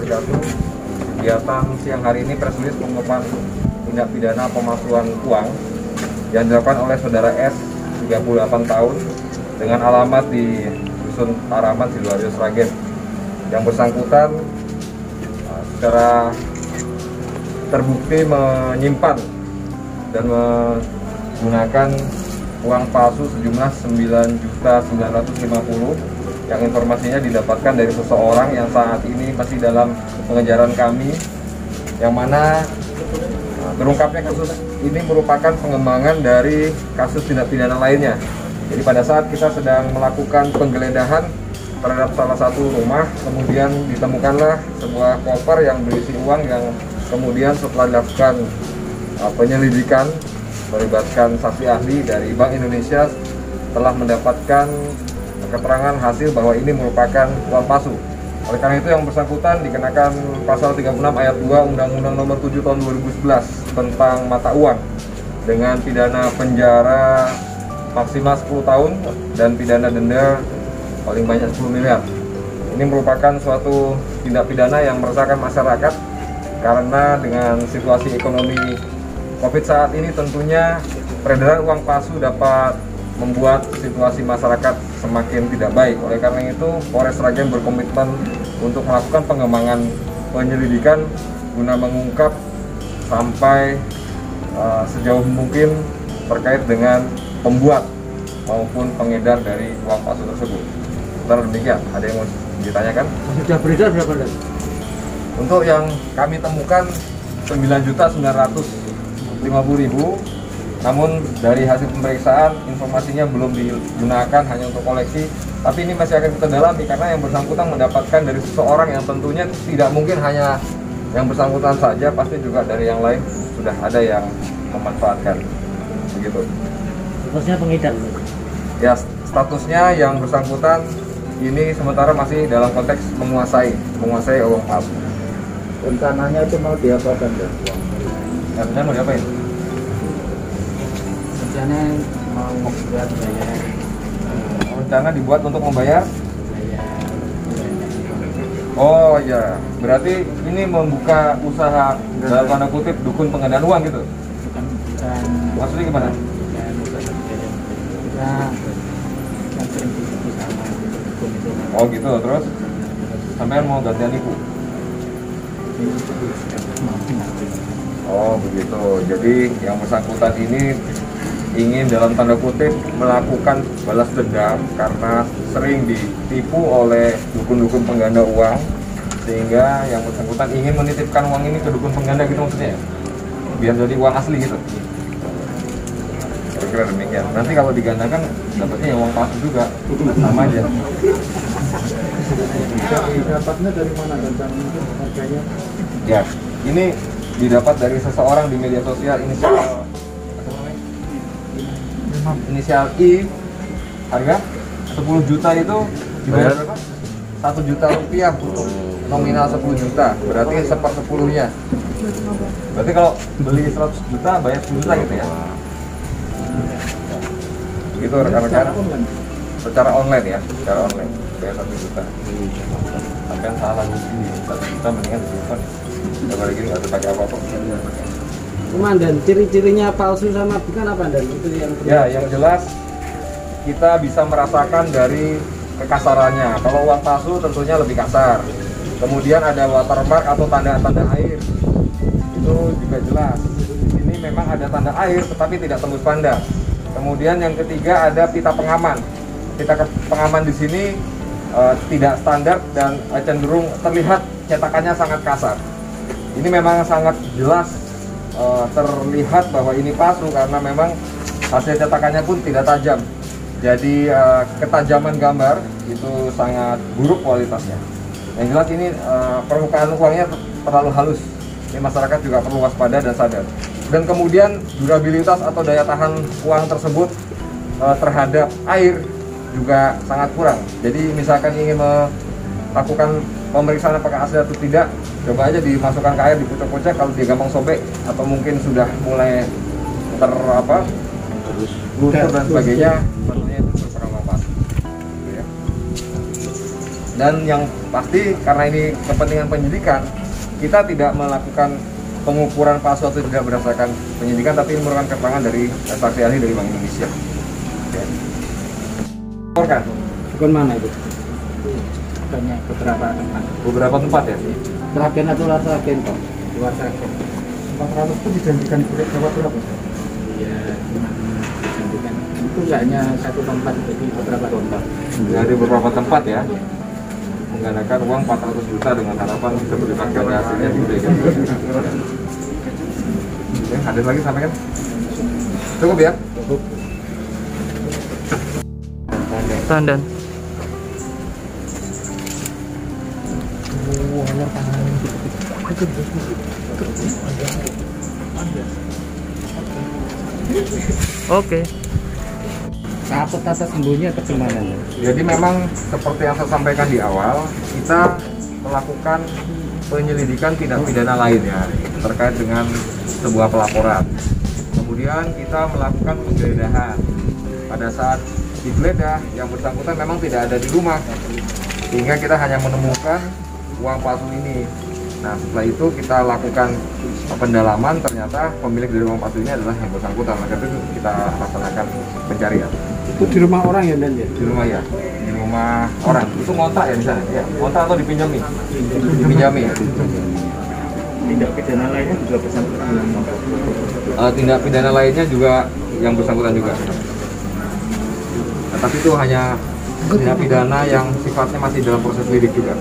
wabarakatuh. Kegiatan siang hari ini press release pengungkapan tindak pidana pemalsuan uang yang dilakukan oleh saudara S, 38 tahun, dengan alamat di Dusun Taraman, Sidoarjo, Sragen. Yang bersangkutan secara terbukti menyimpan dan menggunakan uang palsu sejumlah 9.950.000 yang informasinya didapatkan dari seseorang yang saat ini masih dalam pengejaran kami, yang mana terungkapnya kasus ini merupakan pengembangan dari kasus tindak pidana lainnya. Jadi pada saat kita sedang melakukan penggeledahan terhadap salah satu rumah, kemudian ditemukanlah sebuah koper yang berisi uang yang kemudian setelah dilakukan penyelidikan melibatkan saksi ahli dari Bank Indonesia telah mendapatkan keterangan hasil bahwa ini merupakan uang palsu. Oleh karena itu yang bersangkutan dikenakan pasal 36 ayat 2 Undang-Undang Nomor 7 Tahun 2011 tentang mata uang dengan pidana penjara maksimal 10 tahun dan pidana denda paling banyak 10 miliar. Ini merupakan suatu tindak pidana yang meresahkan masyarakat karena dengan situasi ekonomi Covid saat ini tentunya peredaran uang palsu dapat membuat situasi masyarakat semakin tidak baik. Oleh karena itu, Polres Sragen berkomitmen untuk melakukan pengembangan penyelidikan guna mengungkap sampai sejauh mungkin terkait dengan pembuat maupun pengedar dari uang palsu tersebut. Sementara demikian, ada yang mau ditanyakan? Sudah beredar berapa? Untuk yang kami temukan 9.950.000. Namun dari hasil pemeriksaan informasinya belum digunakan hanya untuk koleksi, tapi ini masih akan kita dalami karena yang bersangkutan mendapatkan dari seseorang yang tentunya tidak mungkin hanya yang bersangkutan saja, pasti juga dari yang lain sudah ada yang memanfaatkan. Begitu. Statusnya pengedar? Ya, statusnya yang bersangkutan ini sementara masih dalam konteks menguasai uang palsu. Rencananya itu mau diapakan ya? Rencananya mau diapain? Mau membuat bayar, rencana dibuat untuk membayar. Oh ya, berarti ini membuka usaha dalam tanda kutip dukun penggandaan uang gitu? bukan Maksudnya gimana? kita yang sering disebut sama dukun itu. Oh gitu, terus sampean mau gantian ibu? Oh begitu, jadi yang bersangkutan ini ingin dalam tanda kutip melakukan balas dendam karena sering ditipu oleh dukun-dukun pengganda uang, sehingga yang bersangkutan ingin menitipkan uang ini ke dukun pengganda gitu maksudnya ya? Biar jadi uang asli gitu. Kira-kira demikian. Nanti kalau digandakan dapatnya uang palsu juga, sama aja. Dapatnya dari mana dan mungkin harganya? Ya, ini didapat dari seseorang di media sosial inisial I, harga 10 juta itu dibayar berapa? 1 juta rupiah untuk nominal 10 juta, berarti 1/10-nya. Berarti kalau beli 100 juta bayar 10 juta gitu ya? Begitu rekan-rekan. Secara online ya, secara online bayar 1 juta. Sampai salah ini 1 juta mendingan disimpan. Daripada gini nggak terpakai apa-apa. Komandan, ciri-cirinya palsu sama bukan apa dan itu yang ya, yang jelas kita bisa merasakan dari kekasarannya. Kalau uang palsu tentunya lebih kasar. Kemudian ada watermark atau tanda-tanda air, itu juga jelas. Di sini memang ada tanda air tetapi tidak tembus pandang. Kemudian yang ketiga ada pita pengaman. Pita pengaman di sini tidak standar dan cenderung terlihat cetakannya sangat kasar. Ini memang sangat jelas terlihat bahwa ini palsu karena memang hasil cetakannya pun tidak tajam. Jadi ketajaman gambar itu sangat buruk kualitasnya. Yang jelas ini permukaan uangnya terlalu halus. Ini masyarakat juga perlu waspada dan sadar. Dan kemudian durabilitas atau daya tahan uang tersebut terhadap air juga sangat kurang. Jadi misalkan ingin melakukan pemeriksaan apakah asli atau tidak, coba aja dimasukkan ke air, dikucek-kucek, kalau dia gampang sobek atau mungkin sudah mulai luntur dan sebagainya, tentunya itu merupakan uang palsu. Gitu ya. Dan yang pasti karena ini kepentingan penyidikan, kita tidak melakukan pengukuran palsu atau tidak berdasarkan penyidikan, tapi merupakan keterangan dari saksi ahli dari Bank Indonesia. Oke. Laporkan. Bukan mana itu? Banyak Beberapa tempat ya. Seragen atau luar Seragen Pak? luar Sragen. 400 itu dijanjikan dapat berapa? Iya, cuma dijanjikan. Itu nggak hanya satu tempat, jadi beberapa tempat. Dari beberapa tempat ya, menggandakan uang 400 juta dengan harapan bisa berlipat ganda hasilnya diberikan. Oke, hadir lagi sampaikan. Cukup ya? Tandan. Oke. Apa tata sembunyi atau gimana? Jadi memang seperti yang saya sampaikan di awal, kita melakukan penyelidikan tindak pidana lainnya terkait dengan sebuah pelaporan. Kemudian kita melakukan penggeledahan. Pada saat digeledah, yang bersangkutan memang tidak ada di rumah, sehingga kita hanya menemukan uang palsu ini. Nah, setelah itu kita lakukan pendalaman, ternyata pemilik dari uang palsu ini adalah yang bersangkutan. Maka itu kita laksanakan pencarian. Itu di rumah orang ya Dan ya? Di rumah ya, di rumah orang. Itu ngontrak ya di sana? Ya, ngontrak atau dipinjami? Dipinjami ya. Tindak pidana lainnya juga bersangkutan. Tindak pidana lainnya juga yang bersangkutan juga. Nah, tapi itu hanya tindak pidana yang sifatnya masih dalam proses lidik juga.